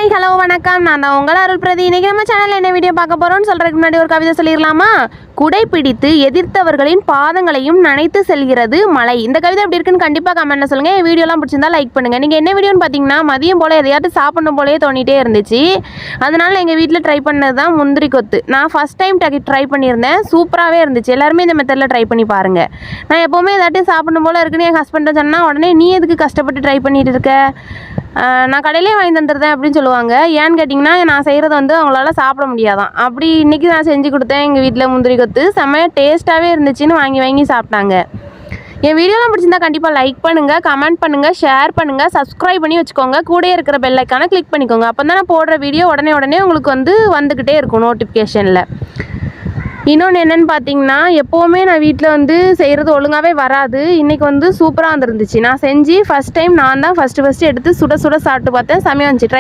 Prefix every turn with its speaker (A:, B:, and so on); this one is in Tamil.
A: ஹாய் ஹலோ வணக்கம். நான் தான் உங்கள் அருள் பிரதி. இன்றைக்கி நம்ம சேனலில் என்ன வீடியோ பார்க்க போகிறோம்னு சொல்கிறதுக்கு முன்னாடி ஒரு கவிதை சொல்லிடலாமா? குடை பிடித்து எதிர்த்தவர்களின் பாதங்களையும் நனைத்து செல்கிறது மழை. இந்த கவிதை எப்படி இருக்குன்னு கண்டிப்பாக கமெண்ட்டில் சொல்லுங்கள். என் வீடியோலாம் பிடிச்சிருந்தா லைக் பண்ணுங்கள். நீங்கள் என்ன வீடியோன்னு பார்த்தீங்கன்னா மதியம் போல் எதையாவது சாப்பிடணும் போலே தோணிகிட்டே இருந்துச்சு. அதனால் எங்கள் வீட்டில் ட்ரை பண்ணது தான் முந்திரி கொத்து. நான் ஃபஸ்ட் டைம் ட்ரை பண்ணியிருந்தேன். சூப்பராகவே இருந்துச்சு. எல்லாருமே இந்த மெத்தடில் ட்ரை பண்ணி பாருங்கள். நான் எப்போவுமே ஏதாட்டும் சாப்பிடணும் போல் இருக்குன்னு என் ஹஸ்பண்டை சொன்னால் உடனே நீ எதுக்கு கஷ்டப்பட்டு ட்ரை பண்ணிட்டு இருக்க, நான் கடையிலே வாங்கி தந்துடுறேன் அப்படின்னு சொல்லுவாங்க. ஏன்னு கேட்டிங்கன்னா நான் செய்கிறது அவங்களால சாப்பிட முடியாதான். அப்படி இன்றைக்கி நான் செஞ்சு கொடுத்தேன். எங்கள் வீட்டில் முந்திரி கொத்து செம்மையாக டேஸ்ட்டாகவே இருந்துச்சுன்னு வாங்கி சாப்பிட்டாங்க. என் வீடியோலாம் பிடிச்சிருந்தா கண்டிப்பாக லைக் பண்ணுங்கள், கமெண்ட் பண்ணுங்கள், ஷேர் பண்ணுங்கள், சப்ஸ்கிரைப் பண்ணி வச்சுக்கோங்க. கூடயே இருக்கிற பெல் ஐக்கானை கிளிக் பண்ணிக்கோங்க. அப்போ தான் நான் போடுற வீடியோ உடனே உங்களுக்கு வந்துக்கிட்டே இருக்கும் நோட்டிஃபிகேஷனில். இன்னொன்று என்னென்னு பார்த்தீங்கன்னா, எப்போவுமே நான் வீட்டில் செய்கிறது ஒழுங்காகவே வராது. இன்றைக்கி சூப்பராக வந்துருந்துச்சு. நான் செஞ்சு ஃபஸ்ட் டைம் நான் தான் ஃபஸ்ட்டு எடுத்து சுட சாப்பிட்டு பார்த்தேன். செம்மையாக இருந்துச்சு. ட்ரை